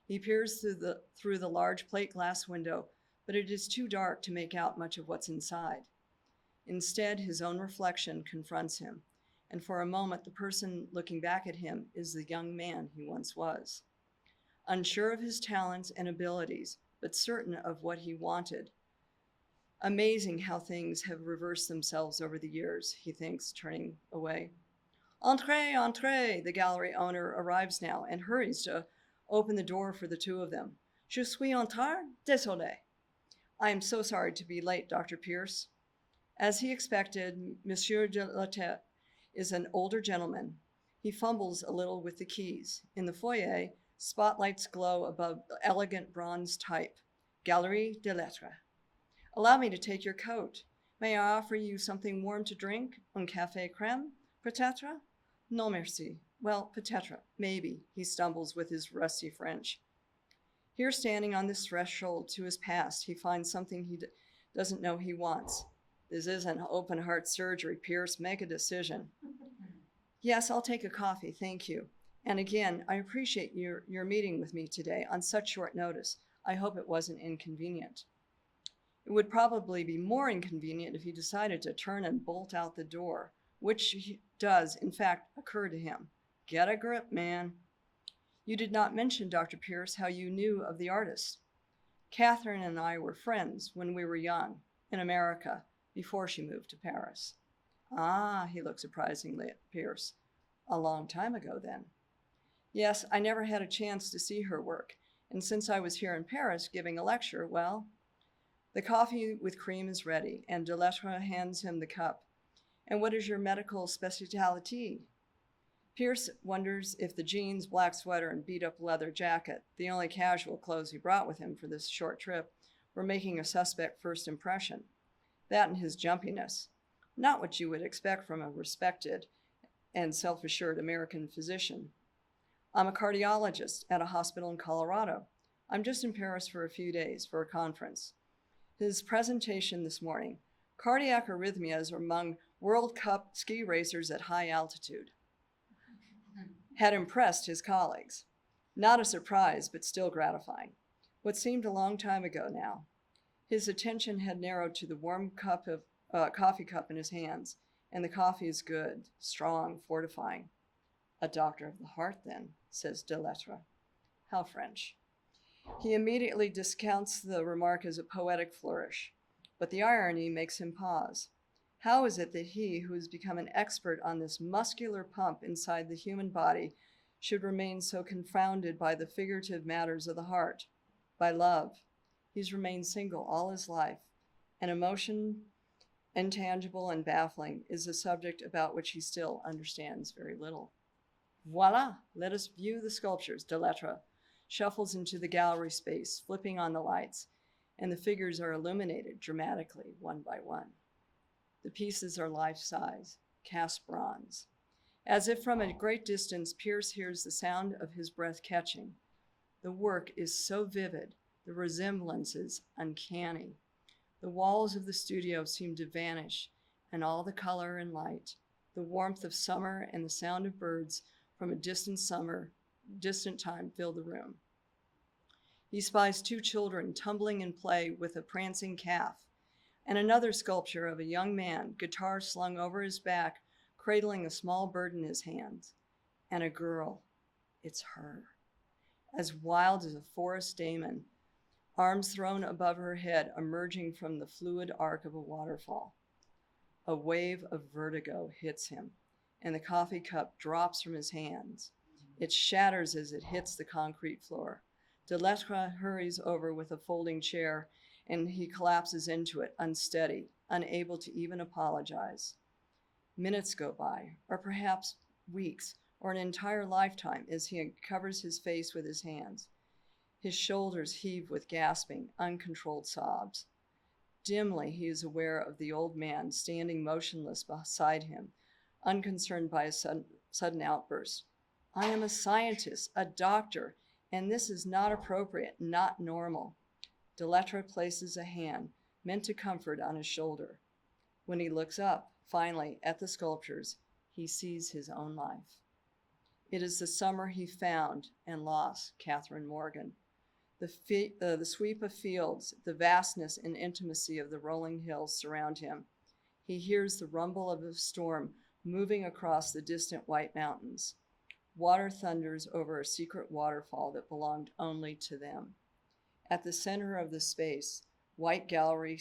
He peers through the large plate glass window, but it is too dark to make out much of what's inside. Instead, his own reflection confronts him, and for a moment the person looking back at him is the young man he once was. Unsure of his talents and abilities, but certain of what he wanted. Amazing how things have reversed themselves over the years, he thinks, turning away. Entrez, entrez! The gallery owner arrives now and hurries to open the door for the 2 of them. Je suis en retard? Désolé. I am so sorry to be late, Dr. Pierce. As he expected, Monsieur de la Tête is an older gentleman. He fumbles a little with the keys. In the foyer, spotlights glow above elegant bronze type. Galerie des Lettres. Allow me to take your coat. May I offer you something warm to drink? Un café crème, peut-être? Non, merci. Well, peut-être, maybe, he stumbles with his rusty French. Here, standing on this threshold to his past, he finds something he doesn't know he wants. This isn't open heart surgery, Pierce. Make a decision. Yes, I'll take a coffee, thank you. And again, I appreciate your meeting with me today on such short notice. I hope it wasn't inconvenient. It would probably be more inconvenient if he decided to turn and bolt out the door, which does, in fact, occur to him. Get a grip, man. You did not mention, Dr. Pierce, how you knew of the artist. Catherine and I were friends when we were young, in America, before she moved to Paris. Ah, he looked surprisingly at Pierce. A long time ago, then. Yes, I never had a chance to see her work, and since I was here in Paris giving a lecture, well, the coffee with cream is ready, and de Lettres hands him the cup. And what is your medical specialty? Pierce wonders if the jeans, black sweater, and beat-up leather jacket, the only casual clothes he brought with him for this short trip, were making a suspect first impression. That and his jumpiness. Not what you would expect from a respected and self-assured American physician. I'm a cardiologist at a hospital in Colorado. I'm just in Paris for a few days for a conference. His presentation this morning, cardiac arrhythmias among World Cup ski racers at high altitude, had impressed his colleagues. Not a surprise, but still gratifying. What seemed a long time ago now. His attention had narrowed to the warm coffee cup in his hands, and the coffee is good, strong, fortifying. A doctor of the heart, then, says de Lettres. How French. He immediately discounts the remark as a poetic flourish, but the irony makes him pause. How is it that he, who has become an expert on this muscular pump inside the human body, should remain so confounded by the figurative matters of the heart, by love? He's remained single all his life. An emotion, intangible and baffling, is a subject about which he still understands very little. Voila! Let us view the sculptures. De Lettres shuffles into the gallery space, flipping on the lights, and the figures are illuminated dramatically, one by one. The pieces are life-size, cast bronze. As if from a great distance, Pierce hears the sound of his breath catching. The work is so vivid, the resemblances uncanny. The walls of the studio seem to vanish, and all the color and light, the warmth of summer and the sound of birds from a distant time fill the room. He spies 2 children tumbling in play with a prancing calf, and another sculpture of a young man, guitar slung over his back, cradling a small bird in his hands. And a girl, it's her, as wild as a forest daemon, arms thrown above her head, emerging from the fluid arc of a waterfall. A wave of vertigo hits him, and the coffee cup drops from his hands. It shatters as it hits the concrete floor. De Lettres hurries over with a folding chair, and he collapses into it, unsteady, unable to even apologize. Minutes go by, or perhaps weeks, or an entire lifetime, as he covers his face with his hands. His shoulders heave with gasping, uncontrolled sobs. Dimly, he is aware of the old man standing motionless beside him, unconcerned by a sudden outburst. I am a scientist, a doctor, and this is not appropriate, not normal. De Lettres places a hand, meant to comfort, on his shoulder. When he looks up, finally, at the sculptures, he sees his own life. It is the summer he found and lost Catherine Morgan. The sweep of fields, the vastness and intimacy of the rolling hills surround him. He hears the rumble of a storm moving across the distant white mountains. Water thunders over a secret waterfall that belonged only to them. At the center of the spare white gallery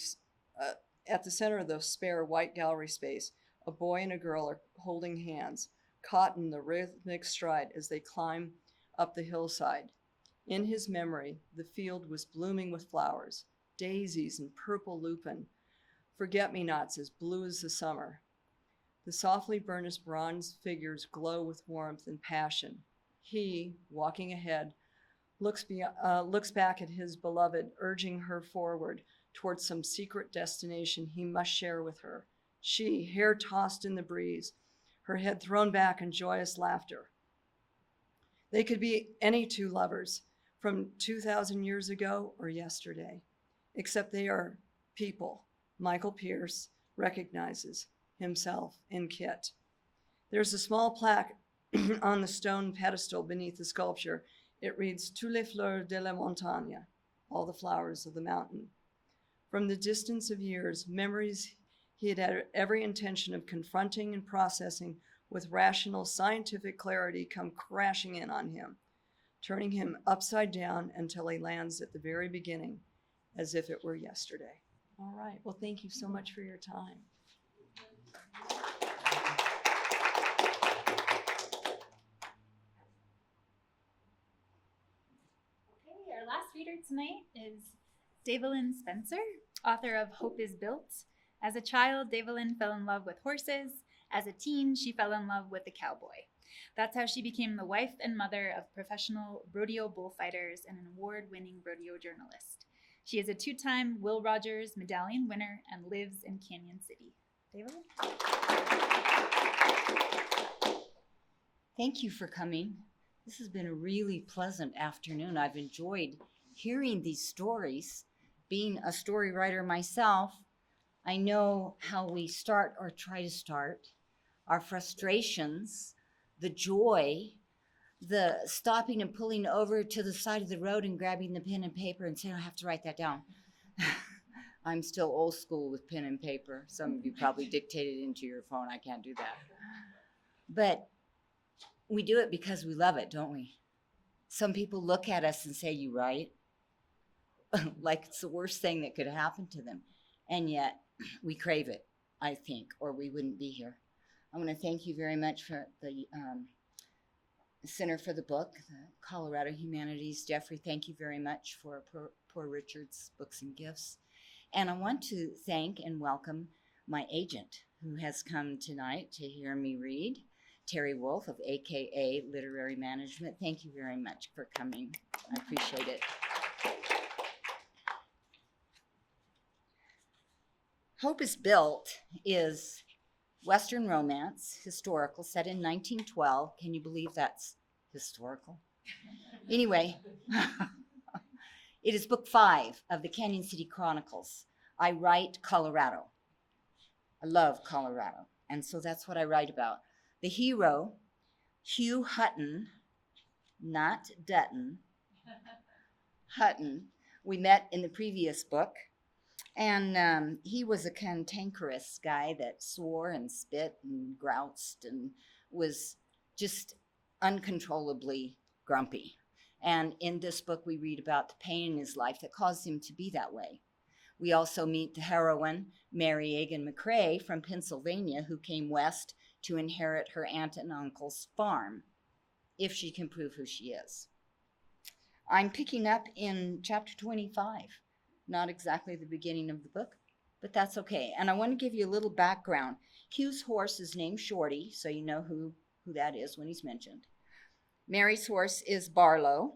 space, a boy and a girl are holding hands, caught in the rhythmic stride as they climb up the hillside. In his memory, the field was blooming with flowers, daisies and purple lupin, forget-me-nots as blue as the summer. The softly burnished bronze figures glow with warmth and passion. He, walking ahead, looks back at his beloved, urging her forward towards some secret destination he must share with her. She, hair tossed in the breeze, her head thrown back in joyous laughter. They could be any 2 lovers from 2,000 years ago or yesterday, except they are people. Michael Pierce recognizes himself in Kit. There's a small plaque on the stone pedestal beneath the sculpture. It reads, Tous les fleurs de la montagne, all the flowers of the mountain. From the distance of years, memories he had every intention of confronting and processing with rational, scientific clarity come crashing in on him, turning him upside down until he lands at the very beginning, as if it were yesterday. All right. Well, thank you so much for your time. tonight is Davalynn Spencer, author of Hope is Built. As a child, Davalynn fell in love with horses. As a teen, she fell in love with the cowboy. That's how she became the wife and mother of professional rodeo bullfighters and an award-winning rodeo journalist. She is a 2-time Will Rogers Medallion winner and lives in Canyon City. Davalynn? Thank you for coming. This has been a really pleasant afternoon. I've enjoyed hearing these stories. Being a story writer myself, I know how we start or try to start, our frustrations, the joy, the stopping and pulling over to the side of the road and grabbing the pen and paper and saying, I have to write that down. I'm still old school with pen and paper. Some of you probably dictated into your phone. I can't do that. But we do it because we love it, don't we? Some people look at us and say, you write? Like it's the worst thing that could happen to them. And yet we crave it, I think, or we wouldn't be here. I want to thank you very much for the Center for the Book, the Colorado Humanities. Jeffrey, thank you very much for Poor Richard's Books and Gifts. And I want to thank and welcome my agent who has come tonight to hear me read, Terry Wolf of AKA Literary Management. Thank you very much for coming. I appreciate it. Hope is Built is Western romance, historical, set in 1912. Can you believe that's historical? Anyway, it is book 5 of the Canyon City Chronicles. I write Colorado. I love Colorado, and so that's what I write about. The hero, Hugh Hutton, not Dutton, Hutton, we met in the previous book. And he was a cantankerous guy that swore and spit and groused and was just uncontrollably grumpy. And in this book, we read about the pain in his life that caused him to be that way. We also meet the heroine, Mary Egan McCrae from Pennsylvania, who came west to inherit her aunt and uncle's farm, if she can prove who she is. I'm picking up in chapter 25. Not exactly the beginning of the book, but that's okay. And I want to give you a little background. Hugh's horse is named Shorty, so you know who that is when he's mentioned. Mary's horse is Barlow.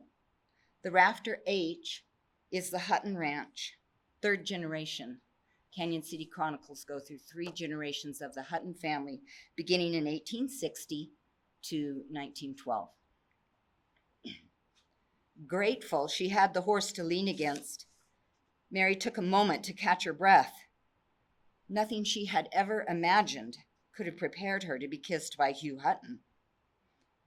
The rafter H is the Hutton Ranch, 3rd generation. Canyon City Chronicles go through 3 generations of the Hutton family, beginning in 1860 to 1912. Grateful she had the horse to lean against, Mary took a moment to catch her breath. Nothing she had ever imagined could have prepared her to be kissed by Hugh Hutton.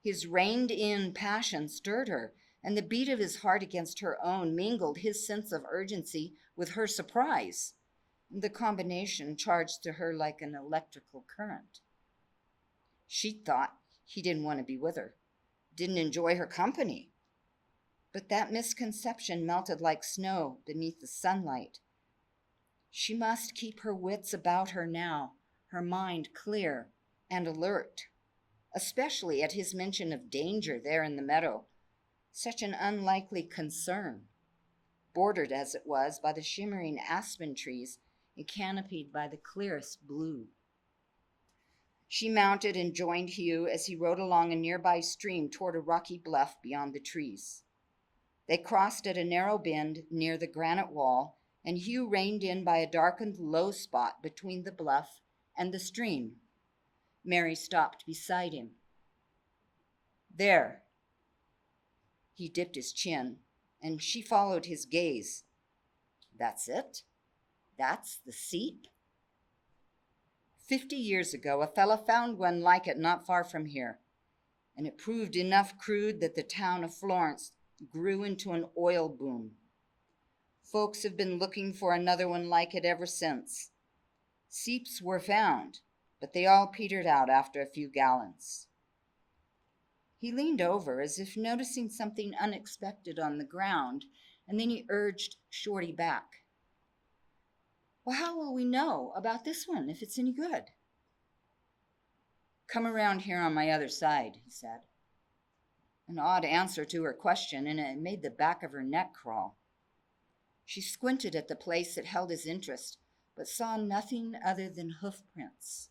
His reined-in passion stirred her, and the beat of his heart against her own mingled his sense of urgency with her surprise. The combination charged to her like an electrical current. She thought he didn't want to be with her, didn't enjoy her company. But that misconception melted like snow beneath the sunlight. She must keep her wits about her now, her mind clear and alert, especially at his mention of danger there in the meadow. Such an unlikely concern, bordered as it was by the shimmering aspen trees and canopied by the clearest blue. She mounted and joined Hugh as he rode along a nearby stream toward a rocky bluff beyond the trees. They crossed at a narrow bend near the granite wall, and Hugh reined in by a darkened low spot between the bluff and the stream. Mary stopped beside him. There. He dipped his chin, and she followed his gaze. That's it? That's the seep? 50 years ago, a fella found one like it not far from here, and it proved enough crude that the town of Florence grew into an oil boom. Folks have been looking for another one like it ever since. Seeps were found, but they all petered out after a few gallons. He leaned over as if noticing something unexpected on the ground, and then he urged Shorty back. Well, how will we know about this one if it's any good? Come around here on my other side, he said. An odd answer to her question, and it made the back of her neck crawl. She squinted at the place that held his interest, but saw nothing other than hoof prints.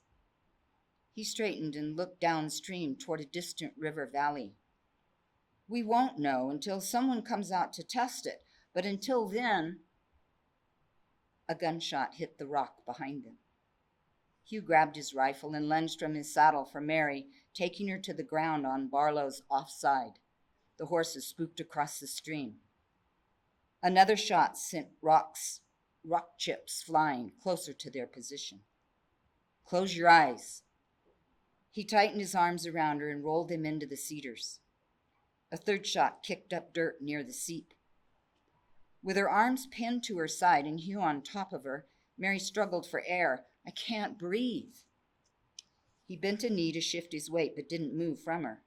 He straightened and looked downstream toward a distant river valley. We won't know until someone comes out to test it, but until then... A gunshot hit the rock behind them. Hugh grabbed his rifle and lunged from his saddle for Mary, taking her to the ground on Barlow's offside. The horses spooked across the stream. Another shot sent rock chips flying closer to their position. Close your eyes. He tightened his arms around her and rolled them into the cedars. A third shot kicked up dirt near the seat. With her arms pinned to her side and Hugh on top of her, Mary struggled for air. I can't breathe. He bent a knee to shift his weight, but didn't move from her.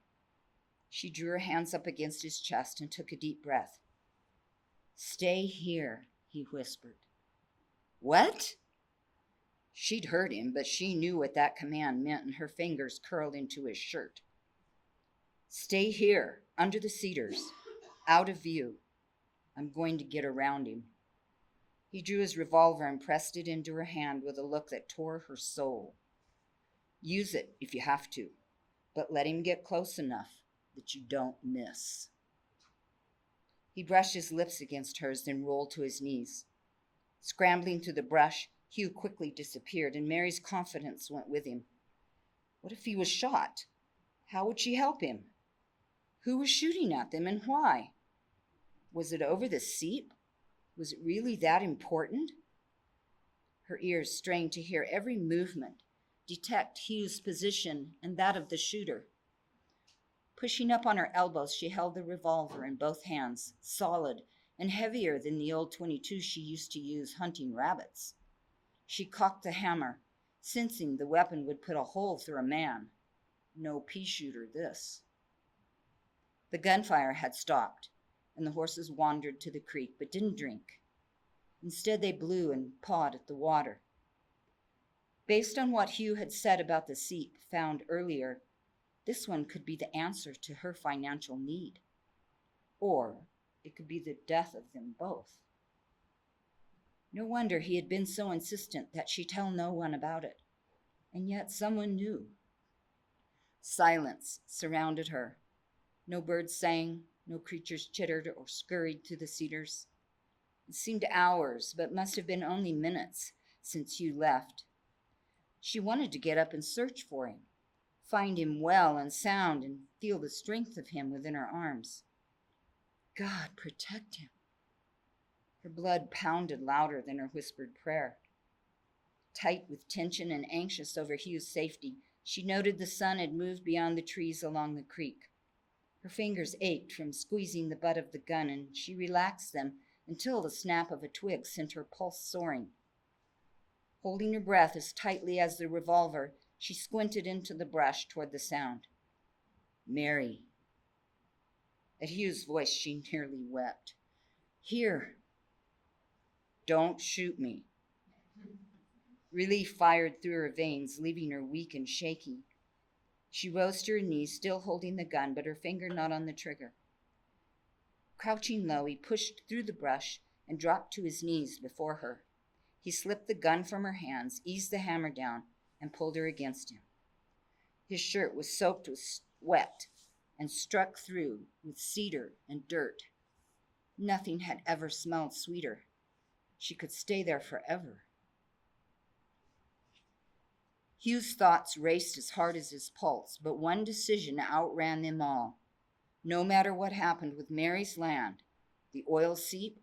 She drew her hands up against his chest and took a deep breath. Stay here, he whispered. What? She'd heard him, but she knew what that command meant, and her fingers curled into his shirt. Stay here, under the cedars, out of view. I'm going to get around him. He drew his revolver and pressed it into her hand with a look that tore her soul. Use it if you have to, but let him get close enough that you don't miss. He brushed his lips against hers, then rolled to his knees. Scrambling through the brush, Hugh quickly disappeared, and Mary's confidence went with him. What if he was shot? How would she help him? Who was shooting at them and why? Was it over the seep? Was it really that important? Her ears strained to hear every movement, detect Hugh's position and that of the shooter. Pushing up on her elbows, she held the revolver in both hands, solid and heavier than the old .22 she used to use hunting rabbits. She cocked the hammer, sensing the weapon would put a hole through a man. No pea shooter, this. The gunfire had stopped, and the horses wandered to the creek, but didn't drink. Instead, they blew and pawed at the water. Based on what Hugh had said about the seep found earlier, this one could be the answer to her financial need. Or it could be the death of them both. No wonder he had been so insistent that she tell no one about it. And yet someone knew. Silence surrounded her. No birds sang, no creatures chittered or scurried through the cedars. It seemed hours, but must have been only minutes since Hugh left. She wanted to get up and search for him, find him well and sound, and feel the strength of him within her arms. God, protect him. Her blood pounded louder than her whispered prayer. Tight with tension and anxious over Hugh's safety, she noted the sun had moved beyond the trees along the creek. Her fingers ached from squeezing the butt of the gun, and she relaxed them until the snap of a twig sent her pulse soaring. Holding her breath as tightly as the revolver, she squinted into the brush toward the sound. Mary. At Hugh's voice, she nearly wept. Here. Don't shoot me. Relief fired through her veins, leaving her weak and shaky. She rose to her knees, still holding the gun, but her finger not on the trigger. Crouching low, he pushed through the brush and dropped to his knees before her. He slipped the gun from her hands, eased the hammer down, and pulled her against him. His shirt was soaked with sweat and struck through with cedar and dirt. Nothing had ever smelled sweeter. She could stay there forever. Hugh's thoughts raced as hard as his pulse, but one decision outran them all. No matter what happened with Mary's land, the oil seep,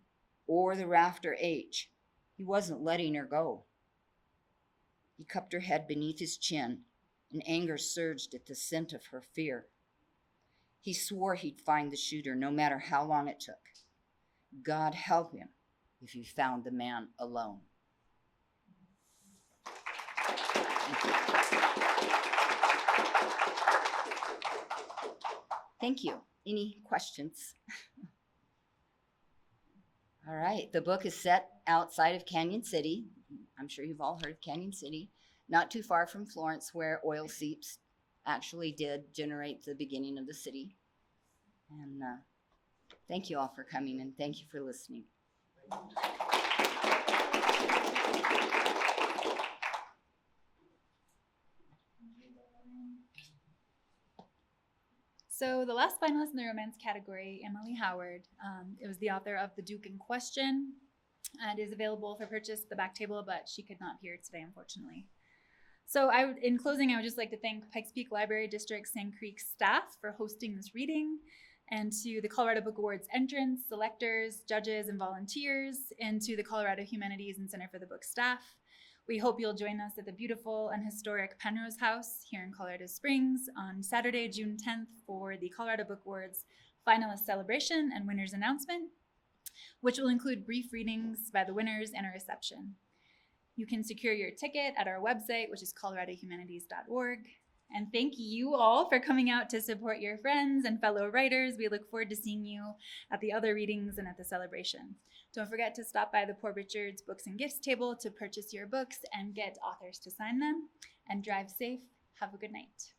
or the rafter H, he wasn't letting her go. He cupped her head beneath his chin, and anger surged at the scent of her fear. He swore he'd find the shooter, no matter how long it took. God help him if he found the man alone. Thank you. Any questions? All right. The book is set outside of Canyon City. I'm sure you've all heard of Canyon City. Not too far from Florence, where oil seeps actually did generate the beginning of the city. And thank you all for coming, and thank you for listening. So the last finalist in the romance category, Emily Howard, it was the author of The Duke in Question, and is available for purchase at the back table, but she could not appear today, unfortunately. So in closing, I would just like to thank Pikes Peak Library District Sand Creek staff for hosting this reading, and to the Colorado Book Awards entrants, selectors, judges, and volunteers, and to the Colorado Humanities and Center for the Book staff. We hope you'll join us at the beautiful and historic Penrose House here in Colorado Springs on Saturday, June 10th for the Colorado Book Awards finalist celebration and winners announcement, which will include brief readings by the winners and a reception. You can secure your ticket at our website, which is coloradohumanities.org. And thank you all for coming out to support your friends and fellow writers. We look forward to seeing you at the other readings and at the celebration. Don't forget to stop by the Poor Richard's Books and Gifts table to purchase your books and get authors to sign them. And drive safe. Have a good night.